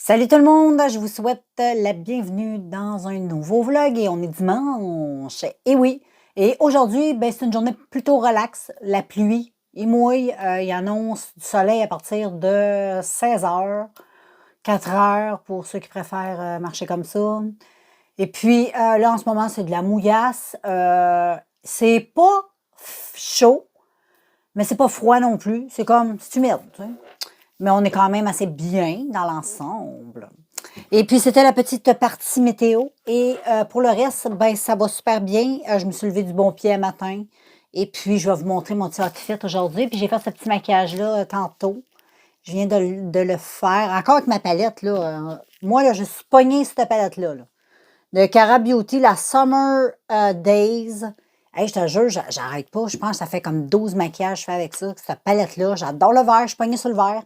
Salut tout le monde, je vous souhaite la bienvenue dans un nouveau vlog et on est dimanche. Et oui, et aujourd'hui, ben, c'est une journée plutôt relax. La pluie, il mouille, il annonce du soleil à partir de 16 heures, 4 heures pour ceux qui préfèrent marcher comme ça. Et puis là, en ce moment, c'est de la mouillasse. C'est pas chaud, mais c'est pas froid non plus. C'est comme, c'est humide, tu sais. Mais on est quand même assez bien dans l'ensemble. Et puis, c'était la petite partie météo. Et pour le reste, ben, ça va super bien. Je me suis levée du bon pied un matin. Et puis, je vais vous montrer mon petit outfit aujourd'hui. Puis, j'ai fait ce petit maquillage-là tantôt. Je viens de le faire. Encore avec ma palette, là. Moi, là, je suis pognée cette palette-là. Là. De Cara Beauty, la Summer Days. Hey, je te jure, j'arrête pas. Je pense que ça fait comme 12 maquillages que je fais avec ça. Cette palette-là. J'adore le vert. Je suis pognée sur le vert.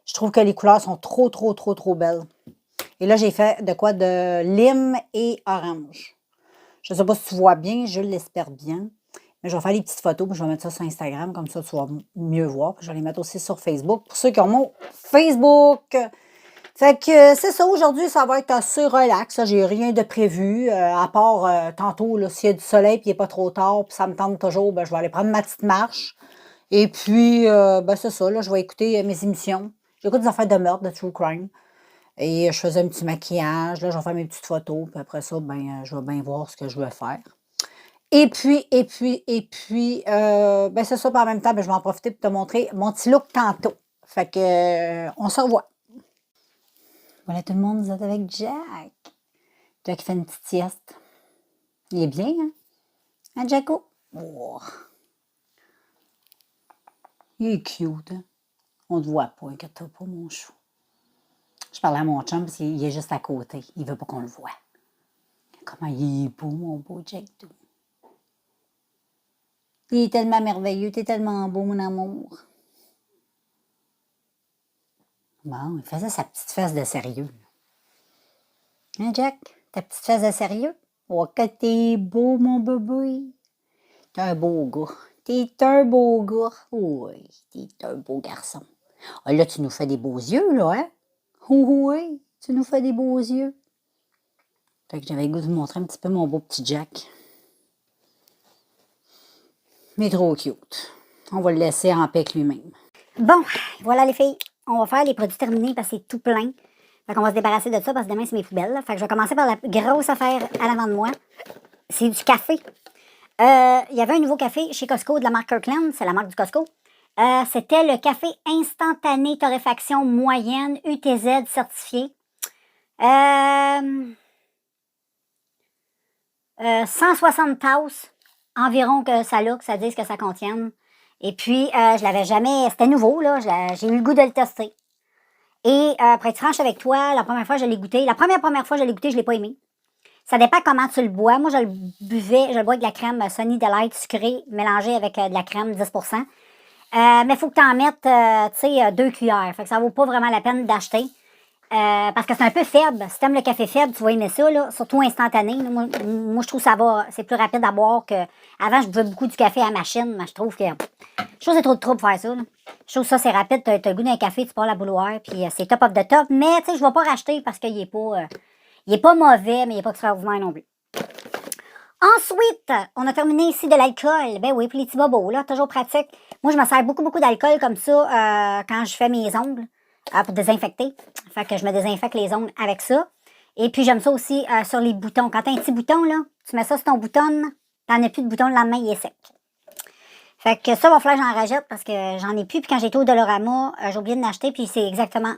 Je trouve que les couleurs sont trop belles. Et là, j'ai fait de quoi? De lime et orange. Je ne sais pas si tu vois bien, je l'espère bien. Mais je vais faire des petites photos, puis je vais mettre ça sur Instagram, comme ça tu vas mieux voir. Puis je vais les mettre aussi sur Facebook, pour ceux qui ont mon Facebook. Fait que c'est ça, aujourd'hui, ça va être assez relax. J'ai rien de prévu, à part tantôt, s'il y a du soleil, puis il n'est pas trop tard, puis ça me tente toujours, ben, je vais aller prendre ma petite marche. Et puis, ben, c'est ça, là, je vais écouter mes émissions. J'écoute des affaires de meurtre, de true crime. Et je faisais un petit maquillage. Là, je vais faire mes petites photos. Puis après ça, ben, je vais bien voir ce que je veux faire. Et puis, ben, c'est ça. Puis en même temps, ben, je vais en profiter pour te montrer mon petit look tantôt. Fait que, on se revoit. Voilà tout le monde, vous êtes avec Jack. Jack qui fait une petite sieste. Il est bien, hein? Hein, Jacko? Oh. Il est cute, hein? On ne te voit pas, inquiète-toi pas, mon chou. Je parlais à mon chum parce qu'il est juste à côté. Il veut pas qu'on le voie. Comment il est beau, mon beau Jack. Il est tellement merveilleux, t'es tellement beau, mon amour. Bon, il faisait sa petite face de sérieux. Hein, Jack? Ta petite face de sérieux? Oh, que t'es beau, mon bébé. T'es un beau gars. T'es un beau gars. Oui, t'es un beau garçon. Ah, là, tu nous fais des beaux yeux, là, hein? Oui, tu nous fais des beaux yeux. Fait que j'avais le goût de vous montrer un petit peu mon beau petit Jack. Mais trop cute. On va le laisser en paix avec lui-même. Bon, voilà les filles. On va faire les produits terminés parce que c'est tout plein. Fait qu'on va se débarrasser de ça parce que demain, c'est mes poubelles. Fait que je vais commencer par la grosse affaire à l'avant de moi. C'est du café. Il y avait un nouveau café chez Costco de la marque Kirkland. C'est la marque du Costco. C'était le café instantané torréfaction moyenne UTZ certifié. 160 tasses environ que ça dise que ça contienne. Et puis, je l'avais jamais... C'était nouveau, là. J'ai eu le goût de le tester. Et pour être franche avec toi, la première fois que je l'ai goûté, la première fois que je l'ai goûté, je ne l'ai pas aimé. Ça dépend comment tu le bois. Moi, je le bois avec de la crème Sunny Delight sucrée mélangée avec de la crème 10%. Mais il faut que tu en mettes, tu sais, 2 cuillères. Fait que ça vaut pas vraiment la peine d'acheter. Parce que c'est un peu faible. Si tu aimes le café faible, tu vas aimer ça, là, surtout instantané. Moi, je trouve que ça va, c'est plus rapide à boire que... Avant, je buvais beaucoup du café à la machine, mais je trouve que c'est trop de trouble pour faire ça. Là. Je trouve que ça, c'est rapide. Tu as le goût d'un café, tu pars la bouloire, puis c'est top of the top. Mais, tu sais, je ne vais pas racheter parce qu'il n'est pas mauvais, mais il n'est pas extraordinaire non plus. Ensuite, on a terminé ici de l'alcool. Ben oui, puis les petits bobos, là, toujours pratique. Moi, je me sers beaucoup d'alcool comme ça quand je fais mes ongles pour désinfecter. Fait que je me désinfecte les ongles avec ça. Et puis, j'aime ça aussi sur les boutons. Quand tu as un petit bouton, là, tu mets ça sur ton bouton, t'en as plus de bouton, le lendemain, il est sec. Fait que ça, il va falloir que j'en rachète parce que j'en ai plus. Puis quand j'étais au Dollarama, j'ai oublié de l'acheter. Puis c'est exactement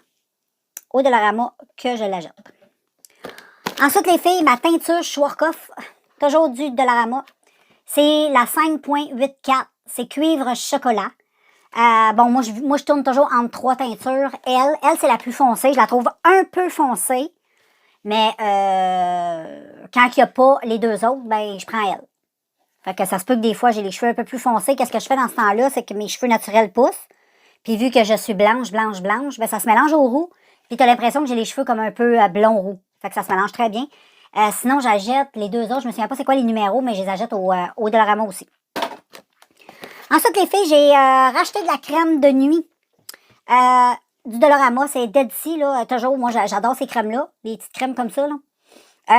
au Dollarama que je l'achète. Ensuite, les filles, ma teinture Schwarzkopf, toujours du Dollarama. C'est la 5.84. C'est cuivre chocolat. Bon, moi, je tourne toujours entre 3 teintures. Elle c'est la plus foncée. Je la trouve un peu foncée. Mais quand il n'y a pas les deux autres, ben je prends elle. Fait que ça se peut que des fois, j'ai les cheveux un peu plus foncés. Qu'est-ce que je fais dans ce temps-là? C'est que mes cheveux naturels poussent. Puis vu que je suis blanche, ben ça se mélange au roux. Puis tu as l'impression que j'ai les cheveux comme un peu blond roux. Fait que ça se mélange très bien. Sinon, j'achète les deux autres. Je me souviens pas c'est quoi les numéros, mais je les achète au Dollarama aussi. Ensuite, les filles, j'ai racheté de la crème de nuit. du Dollarama, c'est Dead Sea, là, toujours. Moi, j'adore ces crèmes-là, les petites crèmes comme ça, là.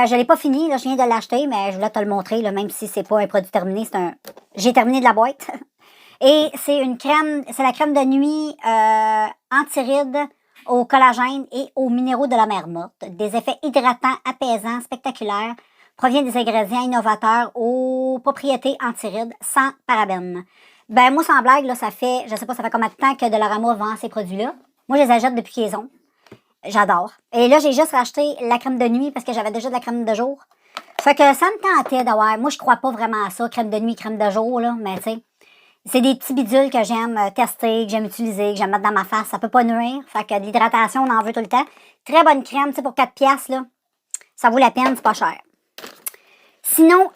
Je l'ai pas fini, là, je viens de l'acheter, mais je voulais te le montrer, là, même si c'est pas un produit terminé, J'ai terminé de la boîte. Et c'est une crème, c'est la crème de nuit anti-rides au collagène et aux minéraux de la mer morte. Des effets hydratants, apaisants, spectaculaires. Provient des ingrédients innovateurs aux propriétés anti-rides sans parabènes. Ben moi, sans blague, là, ça fait, je sais pas, ça fait combien de temps que Dollarama vend ces produits-là. Moi, je les achète depuis qu'ils ont. J'adore. Et là, j'ai juste racheté la crème de nuit parce que j'avais déjà de la crème de jour. Fait que ça me tentait d'avoir... Moi, je crois pas vraiment à ça, crème de nuit, crème de jour, là, mais tu sais... C'est des petits bidules que j'aime tester, que j'aime utiliser, que j'aime mettre dans ma face. Ça peut pas nuire. Fait que de l'hydratation, on en veut tout le temps. Très bonne crème, tu sais, pour 4 piastres, là. Ça vaut la peine, c'est pas cher. Sinon,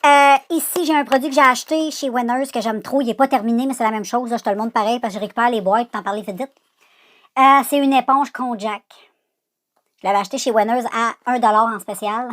ici, j'ai un produit que j'ai acheté chez Winners que j'aime trop. Il est pas terminé, mais c'est la même chose. Là, je te le montre pareil parce que je récupère les boîtes. T'en parler vite. C'est une éponge Konjac. Je l'avais acheté chez Winners à 1$ en spécial.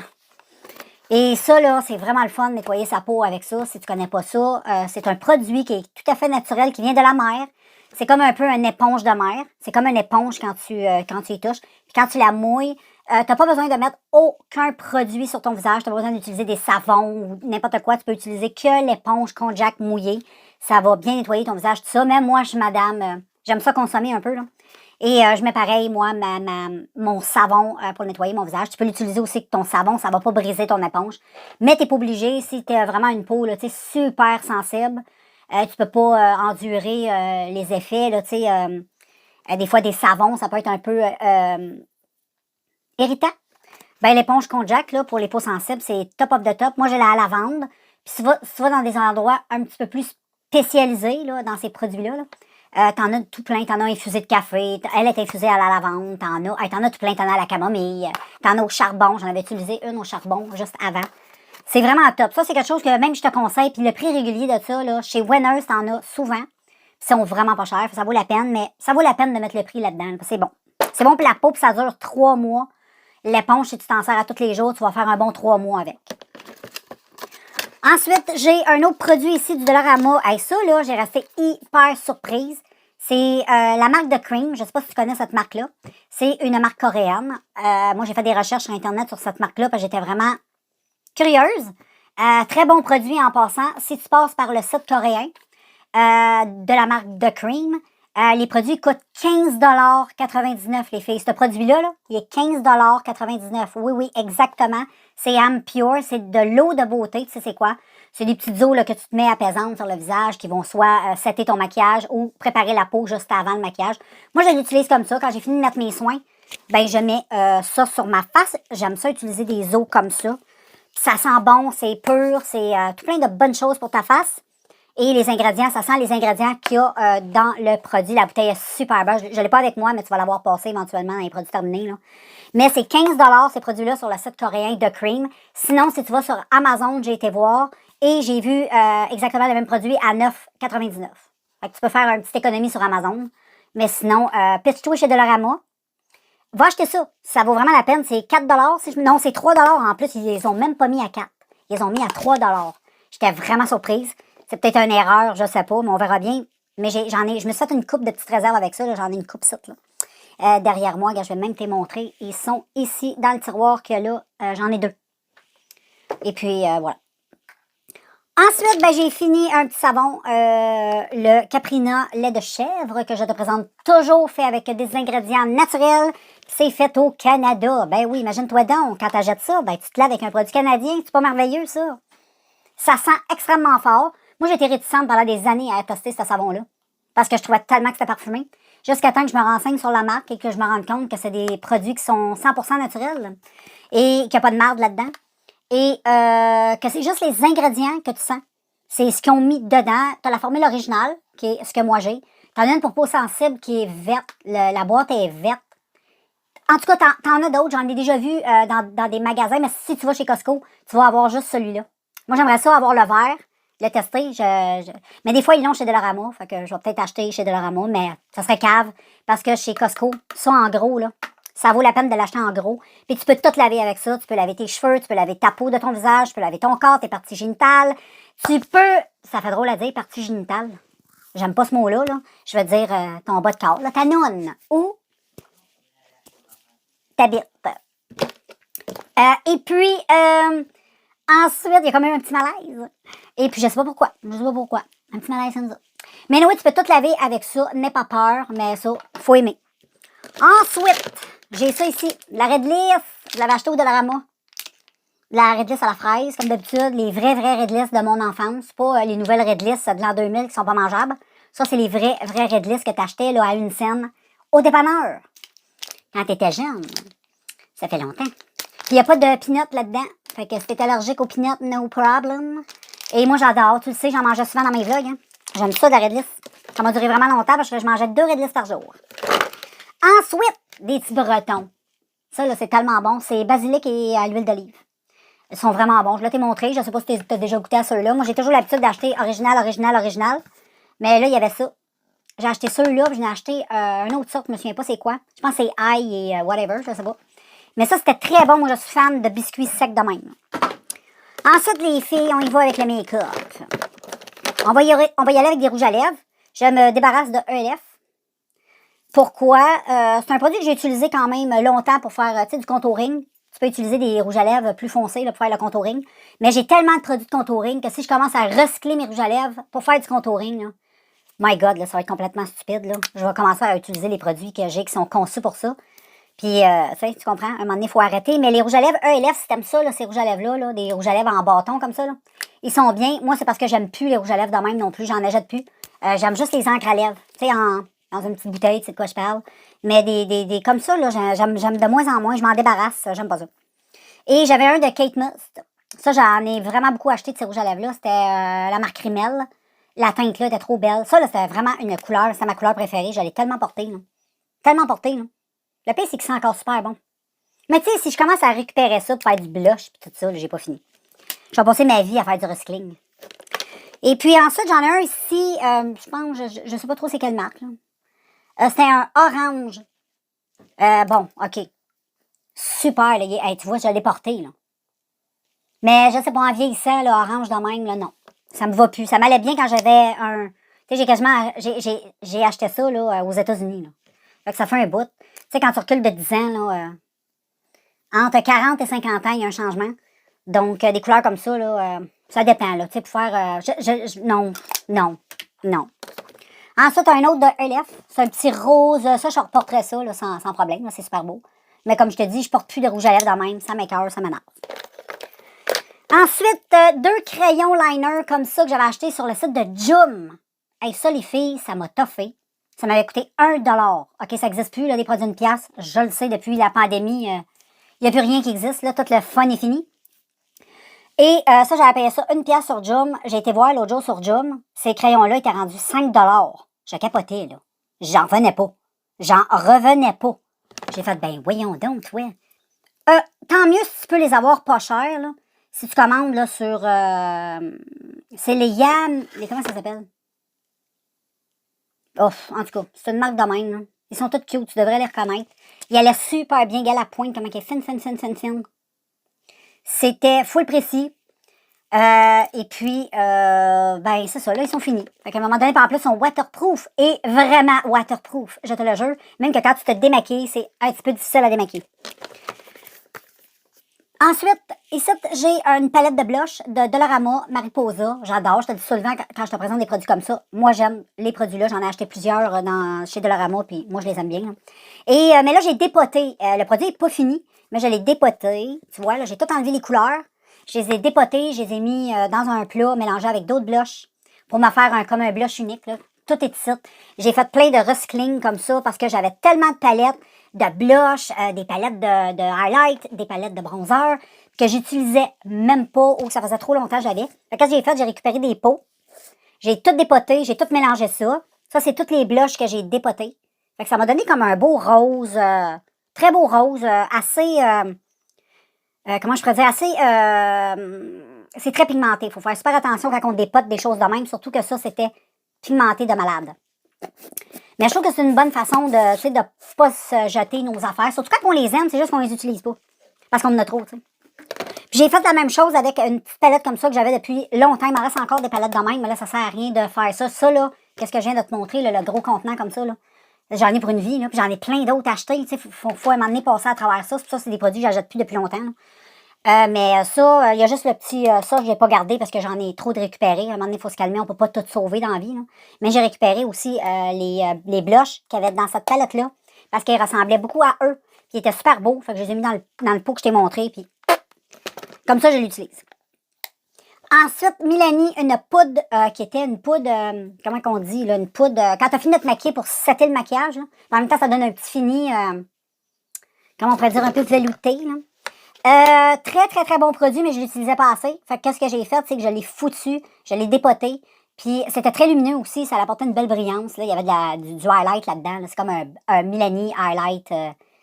Et ça, là, c'est vraiment le fun de nettoyer sa peau avec ça. Si tu connais pas ça, c'est un produit qui est tout à fait naturel, qui vient de la mer. C'est comme un peu une éponge de mer. C'est comme une éponge quand tu y touches. Puis quand tu la mouilles, t'as pas besoin de mettre aucun produit sur ton visage. T'as pas besoin d'utiliser des savons ou n'importe quoi. Tu peux utiliser que l'éponge Konjac mouillée. Ça va bien nettoyer ton visage, tout ça. Même moi, je suis madame, j'aime ça consommer un peu, là. Et je mets pareil, moi, mon savon pour nettoyer mon visage. Tu peux l'utiliser aussi avec ton savon, ça va pas briser ton éponge. Mais t'es pas obligé, si t'as vraiment une peau là, super sensible, tu peux pas endurer les effets. Là, des fois, des savons, ça peut être un peu irritant. Ben, l'éponge Konjac, là, pour les peaux sensibles, c'est top of the top. Moi, j'ai la lavande. Puis si tu vas dans des endroits un petit peu plus spécialisés là, dans ces produits-là, t'en as tout plein, t'en as infusé de café, elle est infusée à la lavande, t'en as tout plein, t'en as à la camomille, t'en as au charbon, j'en avais utilisé une au charbon juste avant. C'est vraiment top. Ça, c'est quelque chose que même je te conseille, puis le prix régulier de ça, là, chez Winners, t'en as souvent. Ils sont vraiment pas chers, ça vaut la peine, mais ça vaut la peine de mettre le prix là-dedans, c'est bon. C'est bon pour la peau, puis ça dure 3 mois. L'éponge, si tu t'en sers à tous les jours, tu vas faire un bon 3 mois avec. Ensuite, j'ai un autre produit ici du Dollarama. Hey, ça, là, j'ai resté hyper surprise. C'est la marque de Cream. Je ne sais pas si tu connais cette marque-là. C'est une marque coréenne. Moi, j'ai fait des recherches sur Internet sur cette marque-là parce que j'étais vraiment curieuse. Très bon produit en passant. Si tu passes par le site coréen de la marque de Cream, les produits coûtent 15,99 les filles. Ce produit-là, là, il est 15,99 Oui, oui, exactement. C'est Am Pure, c'est de l'eau de beauté. Tu sais c'est quoi? C'est des petites eaux là, que tu te mets apaisantes sur le visage qui vont soit setter ton maquillage ou préparer la peau juste avant le maquillage. Moi, je l'utilise comme ça. Quand j'ai fini de mettre mes soins, ben je mets ça sur ma face. J'aime ça utiliser des eaux comme ça. Ça sent bon, c'est pur, c'est tout plein de bonnes choses pour ta face. Et les ingrédients, ça sent les ingrédients qu'il y a dans le produit. La bouteille est super bonne. Je ne l'ai pas avec moi, mais tu vas l'avoir passé éventuellement dans les produits terminés. Là. Mais c'est 15$ ces produits-là sur le site coréen de Cream. Sinon, si tu vas sur Amazon, j'ai été voir et j'ai vu exactement le même produit à 9,99. Fait que tu peux faire une petite économie sur Amazon. Mais sinon, pitch-toi chez Dollarama. Va acheter ça. Ça vaut vraiment la peine. C'est 4$. Non, c'est 3$ en plus. Ils les ont même pas mis à 4. Ils les ont mis à 3$. J'étais vraiment surprise. C'est peut-être une erreur, je sais pas, mais on verra bien. Mais je me suis fait une coupe de petites réserves avec ça. J'en ai une coupe site, là. Derrière moi, regarde, je vais même te les montrer. Ils sont ici, dans le tiroir qu'il y a là. J'en ai 2. Et puis, voilà. Ensuite, ben, j'ai fini un petit savon, le Caprina lait de chèvre, que je te présente toujours fait avec des ingrédients naturels. C'est fait au Canada. Ben oui, imagine-toi donc, quand tu achètes ça, ben, tu te laves avec un produit canadien. C'est pas merveilleux, ça. Ça sent extrêmement fort. Moi, j'étais réticente pendant des années à tester ce savon-là. Parce que je trouvais tellement que c'était parfumé. Jusqu'à temps que je me renseigne sur la marque et que je me rende compte que c'est des produits qui sont 100% naturels. Et qu'il n'y a pas de marde là-dedans. Et que c'est juste les ingrédients que tu sens. C'est ce qu'ils ont mis dedans. Tu as la formule originale, qui est ce que moi j'ai. Tu en as une pour peau sensible qui est verte. La boîte est verte. En tout cas, t'en as d'autres. J'en ai déjà vu dans des magasins. Mais si tu vas chez Costco, tu vas avoir juste celui-là. Moi, j'aimerais ça avoir le vert, le tester. Mais des fois, ils l'ont chez Dollarama. Fait que je vais peut-être acheter chez Dollarama, mais ça serait cave. Parce que chez Costco, ça en gros, là, ça vaut la peine de l'acheter en gros. Puis tu peux tout laver avec ça. Tu peux laver tes cheveux, tu peux laver ta peau de ton visage, tu peux laver ton corps, tes parties génitales. Tu peux, ça fait drôle à dire, parties génitales. J'aime pas ce mot-là, là. Je veux dire ton bas de corps, là, ta noune. Ou t'habites. Et puis, ensuite, il y a quand même un petit malaise. Et puis, je sais pas pourquoi. Je sais pas pourquoi. Un petit malaise comme ça. Mais oui, tu peux tout laver avec ça. N'aie pas peur, mais ça, faut aimer. Ensuite, j'ai ça ici. La Redless. Je l'avais acheté au Dollarama. La Redless à la fraise, comme d'habitude. Les vrais Redless de mon enfance. Pas les nouvelles Redless de l'an 2000 qui sont pas mangeables. Ça, c'est les vrais Redless que t'achetais là, à une scène au dépanneur. Quand t'étais jeune. Ça fait longtemps. Puis il n'y a pas de peanut là-dedans. Fait que si t'es allergique aux peanuts, no problem. Et moi, j'adore. Tu le sais, j'en mangeais souvent dans mes vlogs. Hein. J'aime ça de la Redless. Ça m'a duré vraiment longtemps parce que je mangeais 2 Redless par jour. Ensuite, des petits bretons. Ça, là, c'est tellement bon. C'est basilic et à l'huile d'olive. Ils sont vraiment bons. Je l'ai montré. Je sais pas si t'as déjà goûté à ceux-là. Moi, j'ai toujours l'habitude d'acheter original. Mais là, il y avait ça. J'ai acheté ceux-là, puis j'en ai acheté un autre sorte, je me souviens pas c'est quoi. Je pense que c'est ail et whatever, je sais pas. Mais ça, c'était très bon. Moi, je suis fan de biscuits secs de même. Ensuite, les filles, on y va avec le make-up. On va y aller avec des rouges à lèvres. Je me débarrasse de ELF. Pourquoi? C'est un produit que j'ai utilisé quand même longtemps pour faire du contouring. Tu peux utiliser des rouges à lèvres plus foncés là, pour faire le contouring. Mais j'ai tellement de produits de contouring que si je commence à recycler mes rouges à lèvres pour faire du contouring, là, my God, là, ça va être complètement stupide. Là. Je vais commencer à utiliser les produits que j'ai qui sont conçus pour ça. Puis, tu comprends, à un moment donné, il faut arrêter. Mais les rouges à lèvres ELF, si t'aimes ça, là, ces rouges à lèvres-là, là, des rouges à lèvres en bâton comme ça, là, ils sont bien. Moi, c'est parce que j'aime plus les rouges à lèvres de même non plus. J'en achète plus. J'aime juste les encres à lèvres. Tu sais, dans une petite bouteille, tu sais de quoi je parle. Mais des comme ça, là, j'aime de moins en moins. Je m'en débarrasse. J'aime pas ça. Et j'avais un de Kate Moss. Ça, j'en ai vraiment beaucoup acheté de ces rouges à lèvres-là. C'était la marque Rimmel. La teinte, là, était trop belle. Ça, là, c'était vraiment une couleur. C'était ma couleur préférée. Je l'ai tellement portée, là. Tellement portée, là. Le pire, c'est que c'est encore super bon. Mais tu sais, si je commence à récupérer ça pour faire du blush et tout ça, là, j'ai pas fini. Je vais passer ma vie à faire du recycling. Et puis ensuite, j'en ai un ici. Je pense, je sais pas trop c'est quelle marque, là. C'était un orange. Bon, OK. Super, là. Hey, tu vois, je l'ai porté, là. Mais je sais pas, en vieillissant, là, orange de même, là, non. Ça me va plus. Ça m'allait bien quand j'avais un... Tu sais, j'ai quasiment... J'ai acheté ça, là, aux États-Unis, là. Fait que ça fait un bout. Tu sais, quand tu recules de 10 ans, là, entre 40 et 50 ans, il y a un changement. Donc, des couleurs comme ça, là, ça dépend, là. Tu sais, pour faire... non. Ensuite, un autre de ELF. C'est un petit rose. Ça, je reporterais ça, là, sans problème. Là, c'est super beau. Mais comme je te dis, je porte plus de rouge à lèvres de même. Ça m'écoeure, ça m'énerve. Ensuite, 2 crayons liner comme ça que j'avais acheté sur le site de Joom. Hey, ça, les filles, ça m'a toffé. Ça m'avait coûté 1 $. OK, ça n'existe plus, là, des produits d'une pièce. Je le sais, depuis la pandémie, il n'y a plus rien qui existe. Là, tout le fun est fini. Et ça, j'avais payé ça 1 pièce sur Joom. J'ai été voir l'autre jour sur Joom. Ces crayons-là étaient rendus 5 $. Je capotais, là. J'en revenais pas. J'ai fait, ben voyons donc, ouais. Tant mieux si tu peux les avoir pas chers, là. Si tu commandes, là, sur... c'est les Yam... Comment ça s'appelle? Oh, en tout cas, c'est une marque de même, là. Ils sont tous cute, tu devrais les reconnaître. Il allait super bien, gars, la pointe, comment elle est fine. C'était full précis. Et puis, ben, c'est ça, là, ils sont finis. Fait qu'à un moment donné, en plus, ils sont waterproof. Et vraiment waterproof, je te le jure. Même que quand tu te démaquilles, c'est un petit peu difficile à démaquiller. Ensuite, ici, j'ai une palette de blush de Dollarama Mariposa. J'adore. Je te dis souvent quand je te présente des produits comme ça. Moi, j'aime les produits-là. J'en ai acheté plusieurs chez Dollarama, puis moi, je les aime bien. Là. Et, mais là, j'ai dépoté. Le produit n'est pas fini, mais je l'ai dépoté. Tu vois, là, j'ai tout enlevé les couleurs. Je les ai dépotés, je les ai mis dans un plat mélangé avec d'autres blushs pour me faire comme un blush unique. Là. Tout est ici. J'ai fait plein de recycling comme ça parce que j'avais tellement de palettes de blush, des palettes de highlight, des palettes de bronzer que j'utilisais même pas ou ça faisait trop longtemps que j'avais. Fait que j'ai récupéré des pots. J'ai tout dépoté, j'ai tout mélangé ça. Ça, c'est tous les blushs que j'ai dépotés. Fait que ça m'a donné comme un beau rose, très beau rose, assez... comment je pourrais dire, assez... c'est très pigmenté. Il faut faire super attention quand on dépote des choses de même, surtout que ça, c'était pigmenté de malade. Mais je trouve que c'est une bonne façon de ne pas se jeter nos affaires. Surtout quand on les aime, c'est juste qu'on les utilise pas. Parce qu'on en a trop, tu sais. Puis j'ai fait la même chose avec une petite palette comme ça que j'avais depuis longtemps. Il m'en reste encore des palettes de même, mais là, ça sert à rien de faire ça. Ça, là, qu'est-ce que je viens de te montrer, là, le gros contenant comme ça, là. J'en ai pour une vie, là, puis j'en ai plein d'autres achetés. Tu sais, faut à un moment donné passer à travers ça. C'est pour ça que c'est des produits que j'achète plus depuis longtemps. Mais ça, il y a juste le petit... ça, je ne l'ai pas gardé parce que j'en ai trop de récupérer. À un moment donné, il faut se calmer. On ne peut pas tout sauver dans la vie. Là. Mais j'ai récupéré aussi les blushs qu'il y avait dans cette palette-là parce qu'ils ressemblaient beaucoup à eux. Puis ils étaient super beaux. Fait que je les ai mis dans le pot que je t'ai montré. Puis comme ça, je l'utilise. Ensuite, Mélanie, une poudre qui était une poudre, comment qu'on dit, là, une poudre, quand tu as fini de te maquiller pour setter le maquillage, là, en même temps, ça donne un petit fini, comment on pourrait dire, un peu velouté. Là. Très, très, très bon produit, mais je l'utilisais pas assez. Fait que qu'est-ce que j'ai fait, c'est que je l'ai foutu, je l'ai dépoté, puis c'était très lumineux aussi, ça apportait une belle brillance. Là. Il y avait du highlight là-dedans. Là. C'est comme un Mélanie highlight.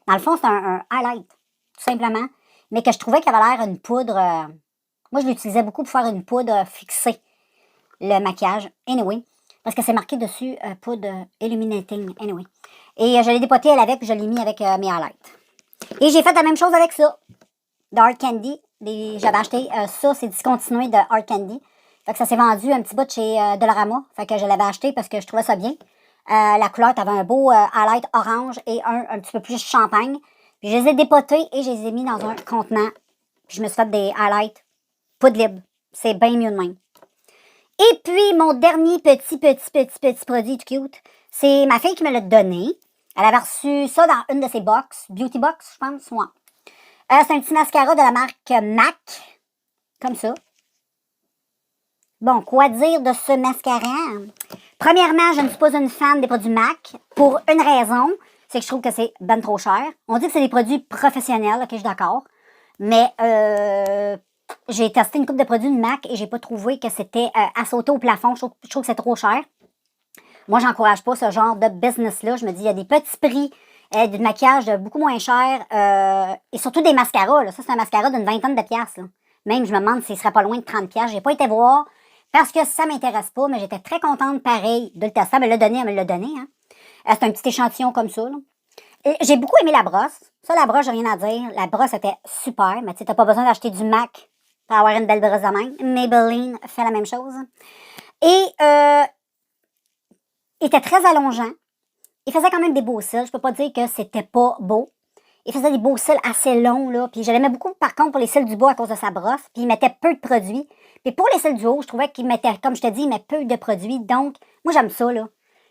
Dans le fond, c'est un highlight, tout simplement, mais que je trouvais qu'il avait l'air d'une poudre... moi, je l'utilisais beaucoup pour faire une poudre fixée, le maquillage. Anyway, parce que c'est marqué dessus poudre illuminating. Anyway. Et je l'ai dépoté elle avec, puis je l'ai mis avec mes highlights. Et j'ai fait la même chose avec ça. De Hard Candy. J'avais acheté ça, c'est discontinué de Hard Candy. Fait que ça s'est vendu un petit bout de chez Dollarama. Fait que je l'avais acheté parce que je trouvais ça bien. La couleur, t'avais un beau highlight orange et un petit peu plus champagne. Puis je les ai dépotés et je les ai mis dans un contenant. Puis je me suis fait des highlights poudre libre. C'est bien mieux de même. Et puis, mon dernier petit produit tout cute, c'est ma fille qui me l'a donné. Elle avait reçu ça dans une de ses box, Beauty Box, je pense, ouais. C'est un petit mascara de la marque MAC, comme ça. Bon, quoi dire de ce mascara? Premièrement, je ne suis pas une fan des produits MAC, pour une raison, c'est que je trouve que c'est ben trop cher. On dit que c'est des produits professionnels, ok, je suis d'accord, mais j'ai testé une coupe de produits de MAC et j'ai pas trouvé que c'était à sauter au plafond. Je trouve que c'est trop cher. Moi, j'encourage pas ce genre de business-là. Je me dis, il y a des petits prix de maquillage beaucoup moins cher et surtout des mascaras. Là. Ça, c'est un mascara d'une vingtaine de piastres. Là. Même, je me demande s'il serait pas loin de 30 piastres. J'ai pas été voir parce que ça m'intéresse pas, mais j'étais très contente, pareil, de le tester. Elle me l'a donné. Hein. C'est un petit échantillon comme ça. J'ai beaucoup aimé la brosse. Ça, la brosse, j'ai rien à dire. La brosse était super, mais tu sais, t'as pas besoin d'acheter du MAC pour avoir une belle brosse de main. Maybelline fait la même chose. Et il était très allongeant. Il faisait quand même des beaux cils. Je peux pas dire que c'était pas beau. Il faisait des beaux cils assez longs, là. Puis je l'aimais beaucoup, par contre, pour les cils du bas à cause de sa brosse. Puis il mettait peu de produits. Puis pour les cils du haut, je trouvais qu'il mettait, comme je te dis, il met peu de produits. Donc, moi, j'aime ça, là.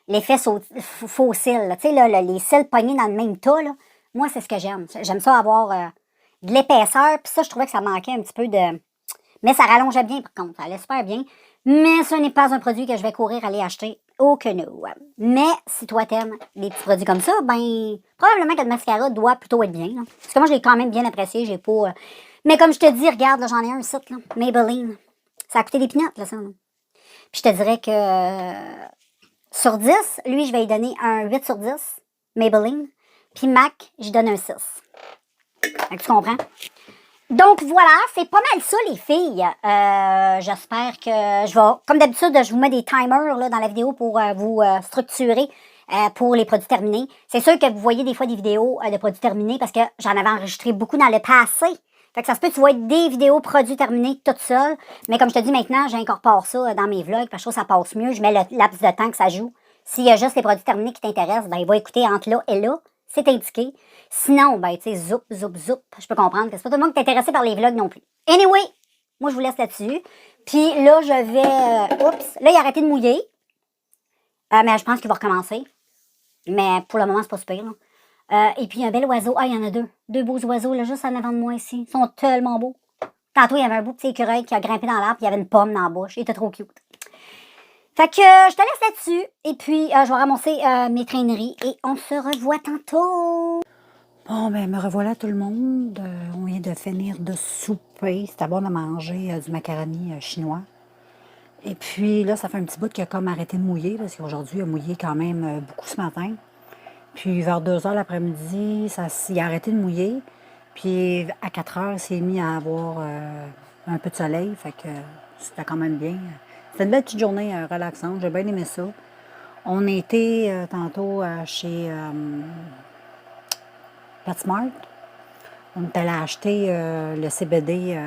L'effet faux cils, là. Tu sais, là, les cils pognés dans le même tas, là. Moi, c'est ce que j'aime. J'aime ça avoir de l'épaisseur. Puis ça, je trouvais que ça manquait un petit peu de... Mais ça rallongeait bien, par contre. Ça allait super bien. Mais ce n'est pas un produit que je vais courir aller acheter. Oh que non. Mais si toi t'aimes les petits produits comme ça, ben probablement que le mascara doit plutôt être bien. Là. Parce que moi, je l'ai quand même bien apprécié. J'ai pas... Mais comme je te dis, regarde, là, j'en ai un site, là, Maybelline. Ça a coûté des pinottes, là, ça. Là. Puis je te dirais que sur 10, lui, je vais lui donner un 8 sur 10, Maybelline. Puis MAC, je donne un 6. Donc, tu comprends? Donc voilà, c'est pas mal ça les filles. J'espère que je vais, comme d'habitude, je vous mets des timers là, dans la vidéo pour vous structurer pour les produits terminés. C'est sûr que vous voyez des fois des vidéos de produits terminés parce que j'en avais enregistré beaucoup dans le passé. Fait que ça se peut que tu vois des vidéos produits terminés toutes seules. Mais comme je te dis maintenant, j'incorpore ça dans mes vlogs parce que je trouve que ça passe mieux. Je mets le laps de temps que ça joue. S'il y a juste les produits terminés qui t'intéressent, ben il va écouter entre là et là. C'est indiqué. Sinon, ben, tu sais, zoup. Je peux comprendre que c'est pas tout le monde qui est intéressé par les vlogs non plus. Anyway, moi, je vous laisse là-dessus. Puis là, je vais... oups, là, il a arrêté de mouiller. Mais je pense qu'il va recommencer. Mais pour le moment, c'est pas super. Et puis, un bel oiseau. Ah, il y en a deux. Deux beaux oiseaux, là, juste en avant de moi ici. Ils sont tellement beaux. Tantôt, il y avait un beau petit écureuil qui a grimpé dans l'arbre. Il y avait une pomme dans la bouche. Il était trop cute. Fait que je te laisse là-dessus. Et puis, je vais ramasser mes traîneries. Et on se revoit tantôt. Bon, ben me revoilà tout le monde. On vient de finir de souper. C'était bon de manger du macaroni chinois. Et puis là, ça fait un petit bout qu'il a comme arrêté de mouiller, parce qu'aujourd'hui, il a mouillé quand même beaucoup ce matin. Puis vers 2 heures l'après-midi, il a arrêté de mouiller. Puis à 4 heures, il s'est mis à avoir un peu de soleil. Fait que c'était quand même bien. C'était une belle petite journée relaxante. J'ai bien aimé ça. On a été tantôt chez PetSmart. On est allé acheter le CBD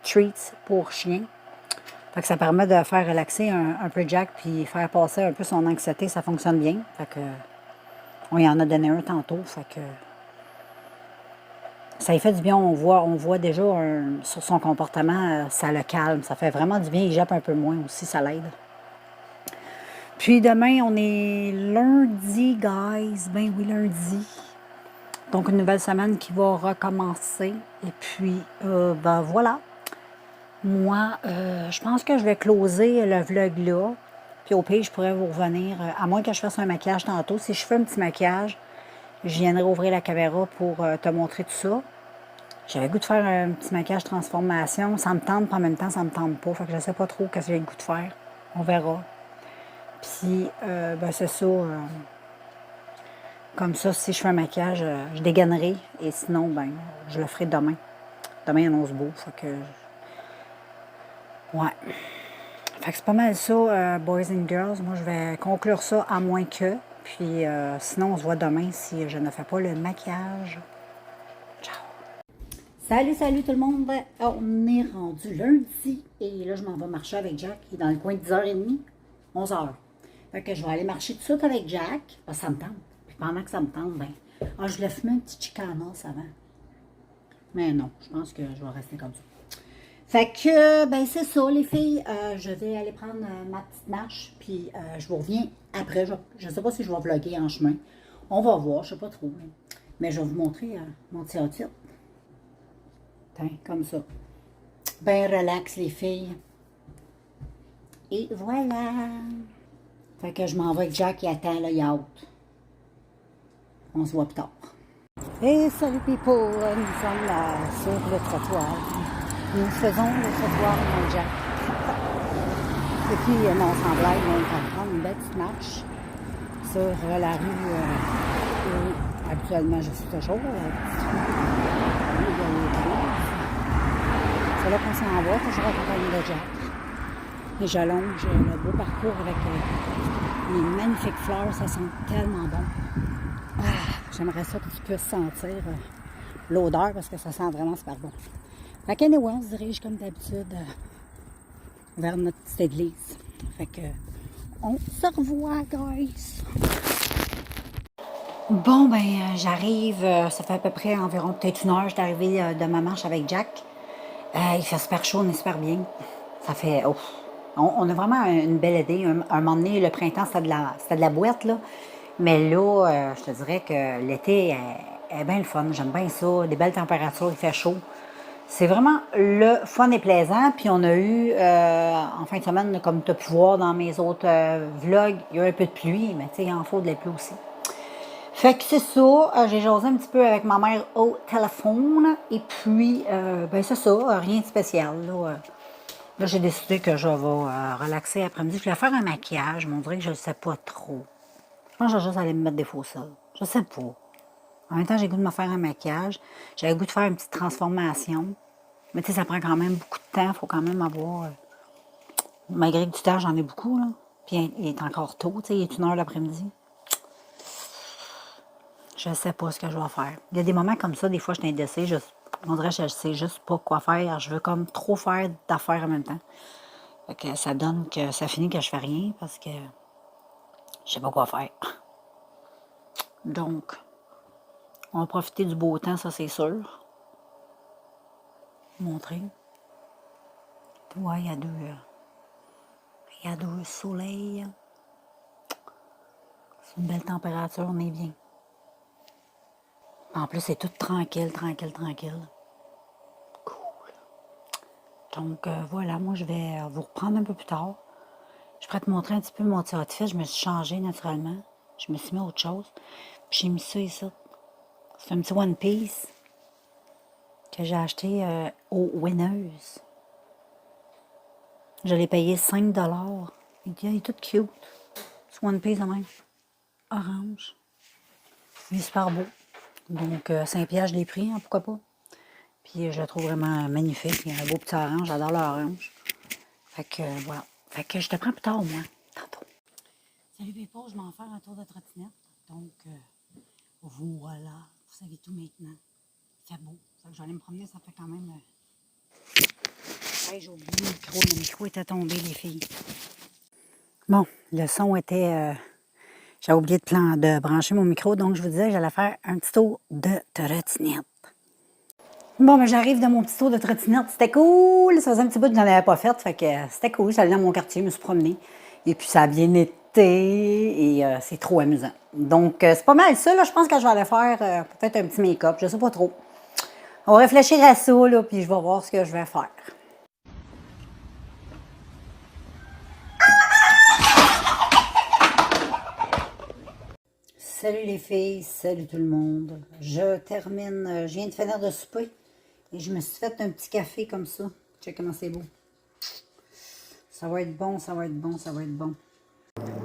Treats pour chien. Fait que ça permet de faire relaxer un peu Jack puis faire passer un peu son anxiété. Ça fonctionne bien. Fait que On y en a donné un tantôt, fait que ça lui fait du bien. On voit déjà sur son comportement, ça le calme. Ça fait vraiment du bien. Il jappe un peu moins aussi, ça l'aide. Puis demain, on est lundi, guys. Ben oui, lundi. Donc, une nouvelle semaine qui va recommencer. Et puis, ben voilà. Moi, je pense que je vais closer le vlog là. Puis au pire, je pourrais vous revenir, à moins que je fasse un maquillage tantôt. Si je fais un petit maquillage, je viendrai ouvrir la caméra pour te montrer tout ça. J'avais le goût de faire un petit maquillage transformation. Ça me tente, puis en même temps, ça me tente pas. Fait que je sais pas trop ce que j'ai le goût de faire. On verra. Puis, ben c'est ça. Comme ça, si je fais un maquillage, je dégainerai. Et sinon, ben, je le ferai demain. Demain, il annonce beau. Fait que... Ouais. Fait que c'est pas mal ça, boys and girls. Moi, je vais conclure ça à moins que. Puis, sinon, on se voit demain si je ne fais pas le maquillage. Ciao! Salut tout le monde! On est rendu lundi et là, je m'en vais marcher avec Jack. Il est dans le coin de 10h30, 11h. Fait que je vais aller marcher tout de suite avec Jack. Parce que ça me tente. Puis pendant que ça me tente, ben, je voulais fumer un petit chicanos avant. Mais non, je pense que je vais rester comme ça. Fait que, ben c'est ça, les filles. Je vais aller prendre ma petite marche, puis je vous reviens après. Je ne sais pas si je vais vlogger en chemin. On va voir, je ne sais pas trop. Mais je vais vous montrer mon petit outfit. Tiens, comme ça. Ben relax, les filles. Et voilà. Fait que je m'en vais avec Jack, il attend, là, il est out. On se voit plus tard. Et salut people, nous sommes là sur le trottoir. Nous faisons le trottoir dans Jack. Et puis, mon semblable, on va prendre une belle petite marche sur la rue où habituellement je suis toujours. C'est là qu'on s'en va, toujours accompagné de Jack. Et j'allonge le beau parcours avec les magnifiques fleurs, ça sent tellement bon. J'aimerais ça que tu puisses sentir l'odeur parce que ça sent vraiment super bon. Fait qu'anyway, on se dirige comme d'habitude vers notre petite église. Fait que on se revoit, guys! Bon, ben, j'arrive, ça fait à peu près environ peut-être 1 heure, je suis arrivée de ma marche avec Jack. Il fait super chaud, on est super bien. Ça fait, on a vraiment une belle idée. Un moment donné, le printemps, c'était de la boîte, là. Mais là, je te dirais que l'été est bien le fun. J'aime bien ça, des belles températures, il fait chaud. C'est vraiment le fun et plaisant. Puis on a eu, en fin de semaine, comme tu as pu voir dans mes autres vlogs, il y a eu un peu de pluie, mais tu sais, il en faut de la pluie aussi. Fait que c'est ça, j'ai jasé un petit peu avec ma mère au téléphone. Et puis, ben c'est ça, rien de spécial. Là, j'ai décidé que je vais relaxer après-midi. Je voulais faire un maquillage, mais on dirait que je ne sais pas trop. Je pense que je vais juste aller me mettre des faux cils. Je sais pas. En même temps, j'ai le goût de me faire un maquillage. J'avais le goût de faire une petite transformation. Mais tu sais, ça prend quand même beaucoup de temps. Il faut quand même avoir... malgré que du temps, j'en ai beaucoup, là. Puis il est encore tôt, tu sais, il est 1h l'après-midi. Je ne sais pas ce que je vais faire. Il y a des moments comme ça, des fois, je suis indécis. On dirait que je ne sais juste pas quoi faire. Je veux comme trop faire d'affaires en même temps. Fait que ça donne que ça finit que je fais rien parce que je sais pas quoi faire. Donc, on va profiter du beau temps, ça c'est sûr. Montrer. Tu vois, il y a deux soleils. C'est une belle température, on est bien. En plus, c'est tout tranquille. Cool. Donc, voilà, moi, je vais vous reprendre un peu plus tard. Je pourrais te montrer un petit peu mon petit outfit. Je me suis changée naturellement. Je me suis mis à autre chose. Puis j'ai mis ça ici. C'est un petit One Piece que j'ai acheté au Winners. Je l'ai payé 5 $. Il est tout cute. C'est One Piece, même. Orange. Il est super beau. Donc, 5 $, je l'ai pris, hein, pourquoi pas. Puis, je le trouve vraiment magnifique. Il y a un beau petit orange. J'adore l'orange. Fait que, voilà. Fait que je te prends plus tard, moi. Tantôt. Salut, Pépo. Je m'en vais faire un tour de trottinette. Donc, voilà. Vous savez tout maintenant. Il fait beau. Fait que je vais aller me promener. Ça fait quand même... j'ai oublié le micro. Le micro était tombé, les filles. Bon, le son était J'ai oublié de brancher mon micro, donc je vous disais que j'allais faire un petit tour de trottinette. Bon, ben j'arrive de mon petit tour de trottinette. C'était cool. Ça faisait un petit bout que je n'en avais pas fait. Fait que c'était cool. J'allais dans mon quartier, je me suis promenée. Et puis ça a bien été. Et c'est trop amusant. Donc, c'est pas mal ça. Là, je pense que je vais aller faire peut-être un petit make-up. Je sais pas trop. On va réfléchir à ça, là, puis je vais voir ce que je vais faire. Salut les filles, salut tout le monde. Je termine, je viens de finir de souper et je me suis fait un petit café comme ça. Check comment c'est beau. Ça va être bon, ça va être bon, ça va être bon.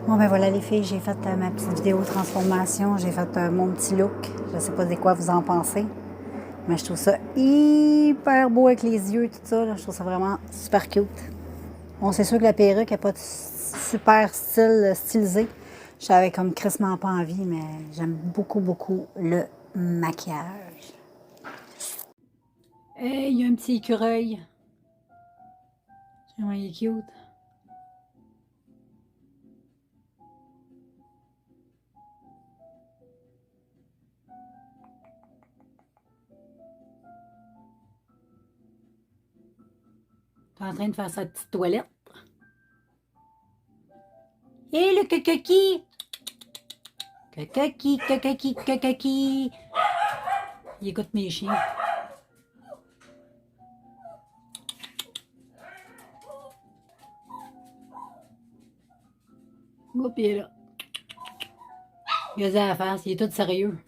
Bon ben voilà les filles, j'ai fait ma petite vidéo transformation, j'ai fait mon petit look. Je sais pas de quoi vous en pensez, mais je trouve ça hyper beau avec les yeux et tout ça. Là. Je trouve ça vraiment super cute. Bon, c'est sûr que la perruque n'a pas de super style stylisé. J'avais comme crissement pas envie, mais j'aime beaucoup, beaucoup le maquillage. Hey, il y a un petit écureuil. Il est cute. Tu es en train de faire sa petite toilette. Hé, le kakaki! Kakaki, kakaki, kakaki! Il écoute mes chiens. Oups, il est là. Il a à la face, il est tout sérieux.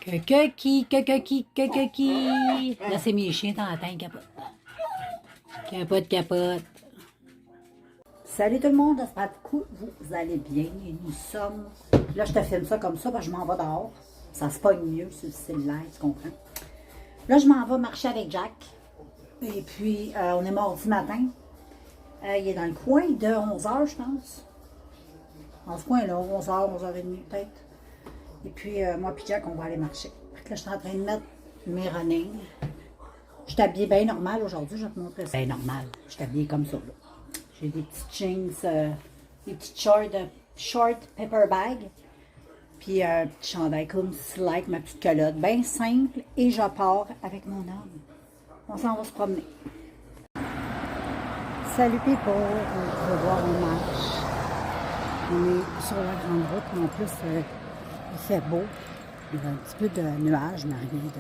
Kakaki, kakaki, kakaki! Là, c'est mes chiens, t'entends, ils capotent. Capote, capote. Salut tout le monde, j'espère que vous allez bien. Et nous sommes. Là, je te filme ça comme ça parce que je m'en vais dehors. Ça se pogne mieux sur le cellulaire, tu comprends? Là, je m'en vais marcher avec Jack. Et puis, on est mardi matin. Il est dans le coin de 11h, je pense. Dans ce coin-là, 11h, 11h30 peut-être. Et puis, moi et Jack, on va aller marcher. Fait que là, je suis en train de mettre mes running. Je suis habillée bien normal aujourd'hui, je vais te montrer ça. Bien normal, je suis habillée comme ça. Là. J'ai des petites jeans, des petites short paper bag. Puis un petit chandail comme cela avec ma petite culotte, bien simple. Et je pars avec mon homme. On s'en va se promener. Salut people, on va voir on marche. On est sur la grande route, en plus il fait beau. Il y a un petit peu de nuages, mais rien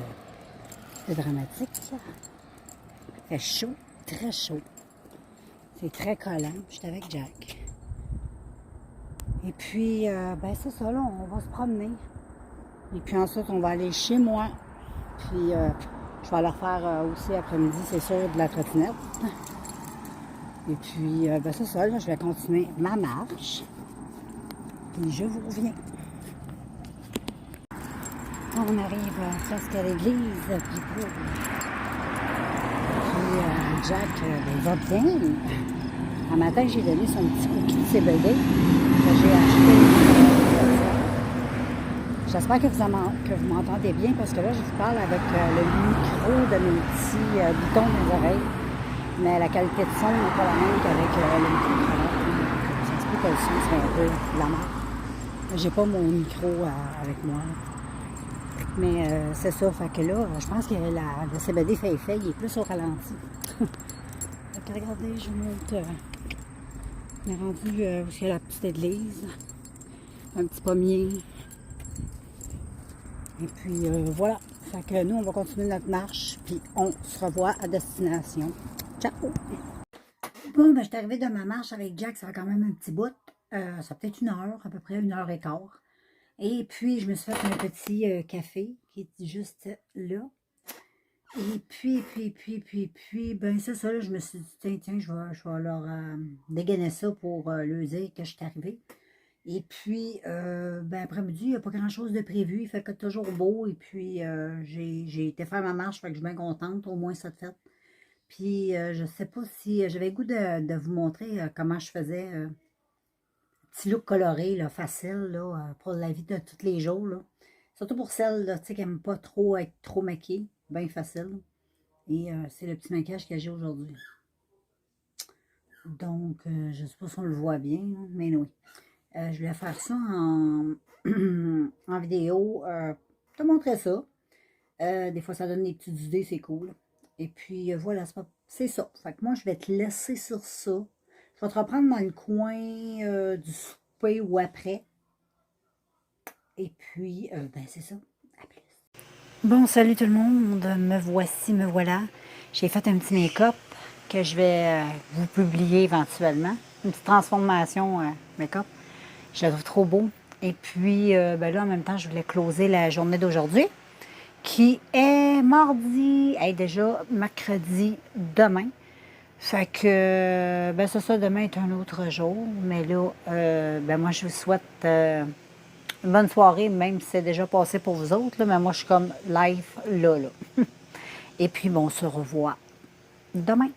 de dramatique. Il fait chaud, très chaud. C'est très collant. Je suis avec Jack. Et puis, ben c'est ça, là, on va se promener. Et puis ensuite, on va aller chez moi. Puis, je vais aller faire aussi après-midi, c'est sûr, de la trottinette. Et puis, ben c'est ça, là, je vais continuer ma marche. Puis, je vous reviens. On arrive presque à l'église. Puis, Jack, il va bien. Un matin, j'ai donné son petit cookie de CBD que j'ai acheté. J'espère que vous m'entendez bien parce que là, je vous parle avec le micro de mes petits boutons dans les oreilles. Mais la qualité de son n'est pas la même qu'avec le micro de cravate. Ça se peut que le son soit un peu de la merde. J'ai pas mon micro avec moi. Mais c'est ça, fait que là, je pense que le CBD fait effet, il est plus au ralenti. Fait que regardez, je vous montre. On est rendu où il y a la petite église. Un petit pommier. Et puis voilà. Fait que nous, on va continuer notre marche. Puis on se revoit à destination. Ciao! Bon, ben je suis arrivée de ma marche avec Jack. Ça fait quand même un petit bout. Ça fait peut-être 1 heure, à peu près 1h15. Et puis, je me suis fait un petit café qui est juste là. Et puis, ben c'est ça, là, je me suis dit, tiens, je vais leur dégainer ça pour leur dire que je suis arrivée. Et puis, ben après-midi, il n'y a pas grand-chose de prévu, il fait que toujours beau. Et puis, j'ai été faire ma marche, fait que je suis bien contente, au moins ça de fait. Puis, je sais pas si j'avais le goût de vous montrer comment je faisais petit look coloré, là, facile, là, pour la vie de tous les jours, là. Surtout pour celles, là, tu sais, qui n'aiment pas trop être trop maquillées. Bien facile. Et c'est le petit maquillage que j'ai aujourd'hui. Donc, je ne sais pas si on le voit bien, là, mais oui. Je voulais faire ça en, en vidéo, te montrer ça. Des fois, ça donne des petites idées, c'est cool. Et puis, voilà, c'est ça. Fait que moi, je vais te laisser sur ça. Je vais te reprendre dans le coin du souper ou après. Et puis, ben, c'est ça. À plus. Bon, salut tout le monde. Me voici, me voilà. J'ai fait un petit make-up que je vais vous publier éventuellement. Une petite transformation make-up. Je le trouve trop beau. Et puis, ben là, en même temps, je voulais closer la journée d'aujourd'hui, qui est mardi, hey, déjà mercredi demain. Fait que, ben c'est ça, demain est un autre jour. Mais là, ben moi, je vous souhaite une bonne soirée, même si c'est déjà passé pour vous autres. Là, mais moi, je suis comme live là. Et puis, bon, on se revoit demain.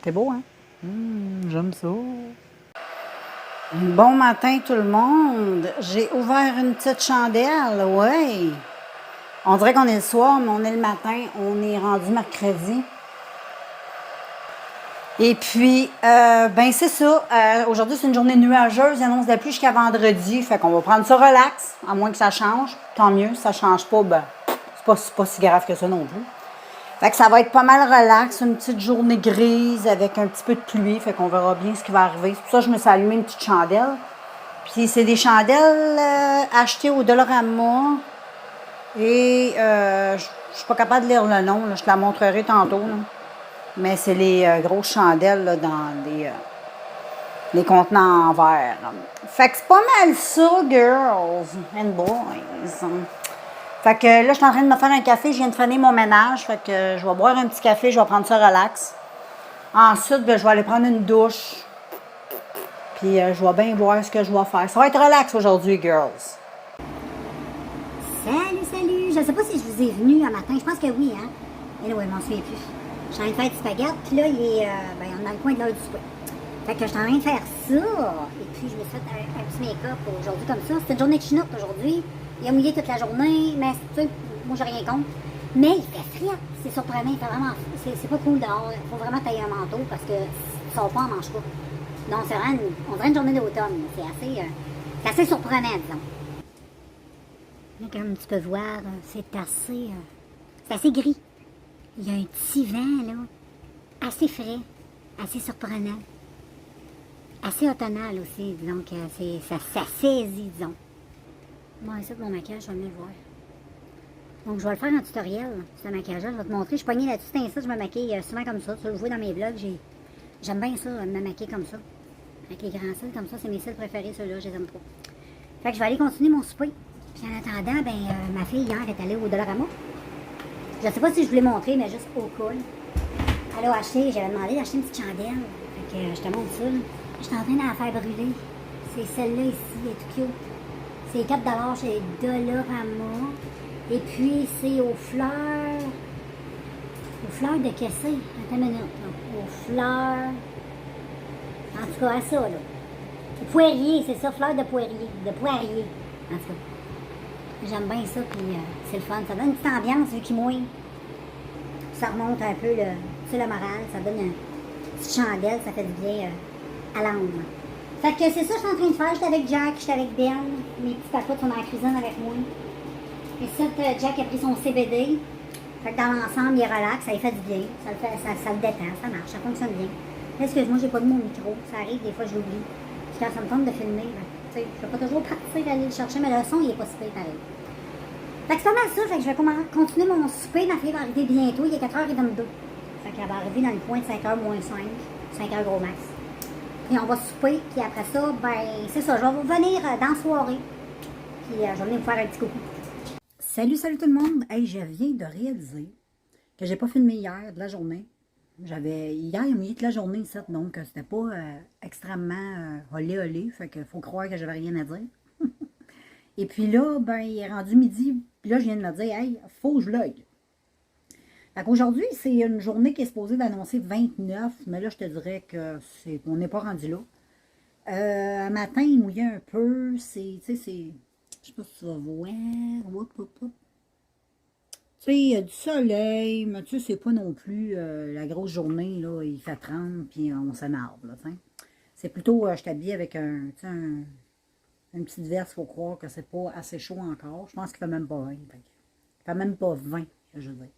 C'est beau, hein? J'aime ça. Bon matin tout le monde. J'ai ouvert une petite chandelle, ouais. On dirait qu'on est le soir, mais on est le matin. On est rendu mercredi. Et puis, ben c'est ça. Aujourd'hui, c'est une journée nuageuse. Il annonce de la pluie jusqu'à vendredi. Fait qu'on va prendre ça relax, à moins que ça change. Tant mieux. Si ça change pas, ben, c'est pas si grave que ça non plus. Fait que ça va être pas mal relax, une petite journée grise avec un petit peu de pluie. Fait qu'on verra bien ce qui va arriver. C'est pour ça que je me suis allumé une petite chandelle. Puis c'est des chandelles achetées au Dollarama. Et je suis pas capable de lire le nom. Là. Je te la montrerai tantôt. Là. Mais c'est les grosses chandelles là, dans les contenants en verre. Là. Fait que c'est pas mal ça, girls and boys. Fait que là, je suis en train de me faire un café. Je viens de finir mon ménage. Fait que je vais boire un petit café. Je vais prendre ça relax. Ensuite, ben, je vais aller prendre une douche. Puis je vais bien voir ce que je vais faire. Ça va être relax aujourd'hui, girls. Salut, salut! Je ne sais pas si je vous ai venu un matin. Je pense que oui, hein? Mais oui, je m'en souviens plus. Je suis en train de faire du spaghetti, puis là, il est on est dans le coin de l'heure du souper. Fait que je suis en train de faire ça. Et puis, je me suis fait un petit make-up aujourd'hui comme ça. C'est une journée de chinook aujourd'hui. Il a mouillé toute la journée, mais tu sais, moi, j'ai rien contre. Mais il fait frais. C'est surprenant. Il fait vraiment. C'est pas cool dehors. Il faut vraiment tailler un manteau parce que si on pas, on mange pas. Donc, c'est vraiment on dirait une journée d'automne. C'est assez surprenant, disons. Là, comme tu peux voir, c'est assez gris. Il y a un petit vent, là, assez frais, assez surprenant, assez automnal aussi, donc ça saisit, disons. Bon, ça, mon maquillage, je vais mieux le voir. Donc, je vais le faire en tutoriel, ce maquillage-là, je vais te montrer. Je suis pognée là-dessus, c'est ça, je me maquille souvent comme ça. Tu le vois dans mes vlogs, j'aime bien ça, me maquiller comme ça. Avec les grands cils, comme ça, c'est mes cils préférés, ceux-là, je les aime trop. Fait que je vais aller continuer mon souper. Puis en attendant, ben, ma fille hier est allée au Dollarama. Je ne sais pas si je vous l'ai montré, mais juste au cool. Elle a acheté, j'avais demandé d'acheter une petite chandelle. Fait que je te montre ça. Je suis en train de la faire brûler. C'est celle-là ici, elle est tout cute. C'est 4 chez Dollarama. Et puis c'est aux fleurs. Aux fleurs de cassé. Attends une minute. Là. Aux fleurs. En tout cas, à ça, là. Au poirier, c'est ça, fleurs de poirier. De poirier. En tout cas. J'aime bien ça, puis c'est le fun. Ça donne une petite ambiance vu qu'il mouille. Ça remonte un peu le moral. Ça donne une petite chandelle, ça fait du bien à l'âme. Fait que c'est ça que je suis en train de faire. J'étais avec Jack, j'étais avec Ben. Mes petits papotes sont dans la cuisine avec moi. Et ça, Jack a pris son CBD. Fait que dans l'ensemble, il est relax, ça lui fait du bien. Ça le détend, ça marche, ça fonctionne bien. Excuse-moi, j'ai pas de mon micro. Ça arrive, des fois, je l'oublie. Puis quand ça me tente de filmer, je ne vais pas toujours partir aller le chercher, mais le son, il est pas super pareil. Fait que c'est pas mal ça, fait que je vais continuer mon souper. Ma fille va arriver bientôt, il est 4h22. Fait qu'elle va arriver dans le coin de 5h moins 5, 5h gros max. Puis on va souper, puis après ça, ben c'est ça, je vais vous venir dans la soirée. Puis je vais venir vous faire un petit coucou. Salut, salut tout le monde. Hey, je viens de réaliser que j'ai pas filmé hier de la journée. Hier, il y a eu toute la journée ici, donc c'était pas extrêmement olé. Fait qu'il faut croire que j'avais rien à dire. Et puis là, ben, il est rendu midi. Puis là, je viens de me dire, hey, faut que je vlog. Fait qu'aujourd'hui, c'est une journée qui est supposée d'annoncer 29, mais là, je te dirais que on n'est pas rendu là. Un matin, il mouillait un peu. Je sais pas si tu vas voir. Tu Tu sais, il y a du soleil, mais tu sais, c'est pas non plus la grosse journée, là, il fait 30, puis on s'énerve, là, tu sais. C'est plutôt, je t'habille avec tu sais, une petite veste, il faut croire que c'est pas assez chaud encore. Je pense qu'il fait même pas 20. Il fait même pas 20, je veux dire.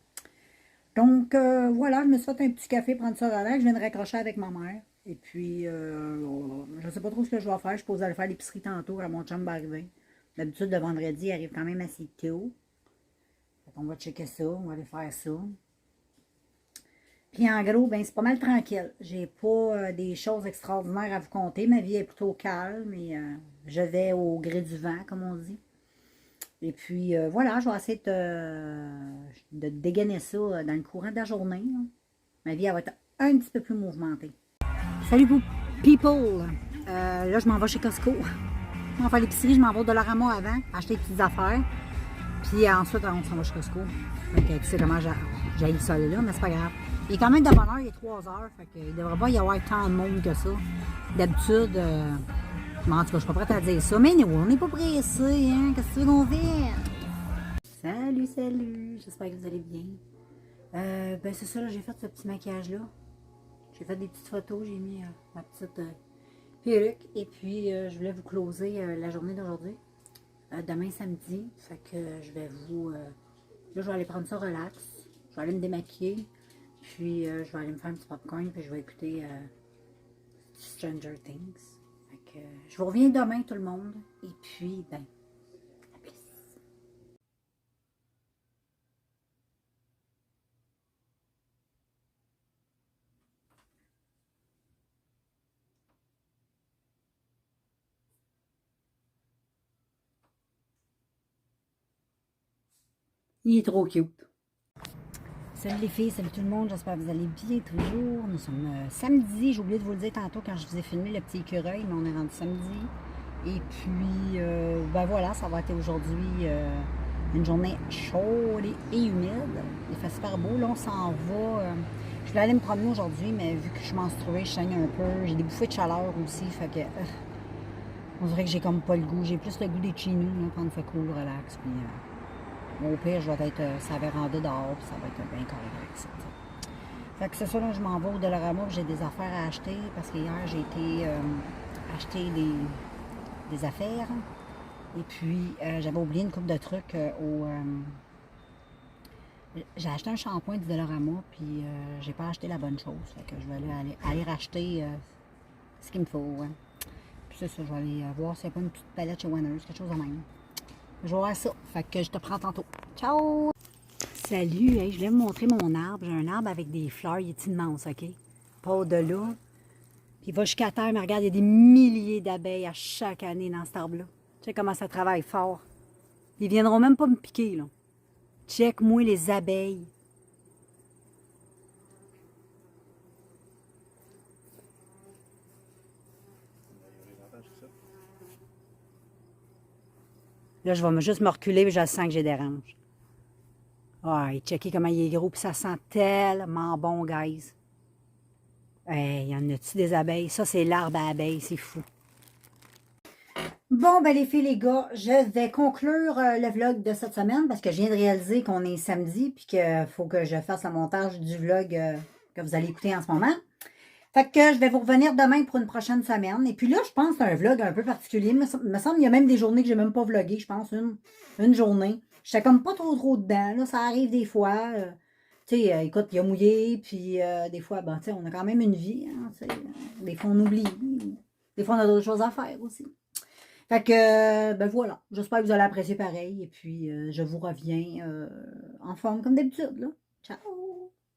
Donc, voilà, je me suis fait un petit café, prendre ça relax. Je viens de raccrocher avec ma mère. Et puis, je sais pas trop ce que je vais faire. Je suppose aller faire l'épicerie tantôt quand mon chum va arriver. D'habitude, le vendredi, il arrive quand même assez tôt. On va checker ça, on va aller faire ça. Puis en gros, ben c'est pas mal tranquille. J'ai pas des choses extraordinaires à vous conter. Ma vie est plutôt calme et je vais au gré du vent, comme on dit. Et puis voilà, je vais essayer de dégainer ça dans le courant de la journée, là. Ma vie elle va être un petit peu plus mouvementée. Salut people! Là, je m'en vais chez Costco. Je m'en vais faire l'épicerie, je m'en vais au Dollarama avant, acheter des petites affaires. Puis ensuite, on s'en va chez Costco. Fait que tu sais comment j'ai le sol là, mais c'est pas grave. Il est quand même de bonne heure, il est 3 heures. Fait qu'il ne devrait pas y avoir tant de monde que ça. D'habitude, en tout cas, je suis pas prête à dire ça. Mais nous, on n'est pas pressé, hein? Qu'est-ce que tu veux qu'on fait? Salut, salut! J'espère que vous allez bien. Ben c'est ça, j'ai fait ce petit maquillage-là. J'ai fait des petites photos, j'ai mis ma petite perruque. Et puis, je voulais vous closer la journée d'aujourd'hui. Demain samedi, fait que je vais vous... là, je vais aller prendre ça relax. Je vais aller me démaquiller. Puis, je vais aller me faire un petit popcorn. Puis, je vais écouter Stranger Things. Fait que, je vous reviens demain, tout le monde. Et puis, ben, à plus. Il est trop cute. Salut les filles, salut tout le monde, j'espère que vous allez bien toujours. Nous sommes samedi, j'ai oublié de vous le dire tantôt quand je vous ai filmé le petit écureuil, mais on est rendu samedi. Et puis, ben voilà, ça va être aujourd'hui une journée chaude et humide. Il fait super beau, là on s'en va. Je voulais aller me promener aujourd'hui, mais vu que je suis menstruée, je saigne un peu. J'ai des bouffées de chaleur aussi, fait que on dirait que j'ai comme pas le goût. J'ai plus le goût des chez nous, là, quand il fait cool, relax, puis... au pire, je vais être sa véranda dehors, puis ça va être bien correct. Ça, fait que c'est ça, là, je m'en vais au Dollarama, j'ai des affaires à acheter, parce qu'hier, j'ai été acheter des affaires. Et puis, j'avais oublié une couple de trucs j'ai acheté un shampoing du Dollarama, puis j'ai pas acheté la bonne chose. Fait que je vais aller racheter ce qu'il me faut. Hein. Puis c'est ça, je vais aller voir s'il n'y a pas une petite palette chez Winners, quelque chose de même. Je vais voir ça. Fait que je te prends tantôt. Ciao! Salut! Hey, je voulais vous montrer mon arbre. J'ai un arbre avec des fleurs. Il est immense, OK? Pas au-delà. Puis il va jusqu'à terre, mais regarde, il y a des milliers d'abeilles à chaque année dans cet arbre-là. Tu sais comment ça travaille fort. Ils viendront même pas me piquer, là. Check-moi les abeilles. Là, je vais juste me reculer, mais je sens que j'ai dérange. Ah, et checker comment il est gros, puis ça sent tellement bon, guys. Hey, y en a-tu des abeilles? Ça, c'est l'arbre à abeilles, c'est fou. Bon, ben les filles, les gars, je vais conclure le vlog de cette semaine parce que je viens de réaliser qu'on est samedi puis qu'il faut que je fasse le montage du vlog que vous allez écouter en ce moment. Fait que je vais vous revenir demain pour une prochaine semaine. Et puis là, je pense que c'est un vlog un peu particulier. Il me semble qu'il y a même des journées que j'ai même pas vlogué, je pense, une journée. J'étais comme pas trop dedans, là, ça arrive des fois. Tu sais, écoute, il y a mouillé, puis des fois, ben, tu sais, on a quand même une vie, hein, des fois on oublie, des fois on a d'autres choses à faire aussi. Fait que, ben voilà, j'espère que vous allez apprécier pareil, et puis je vous reviens en forme comme d'habitude, là. Ciao!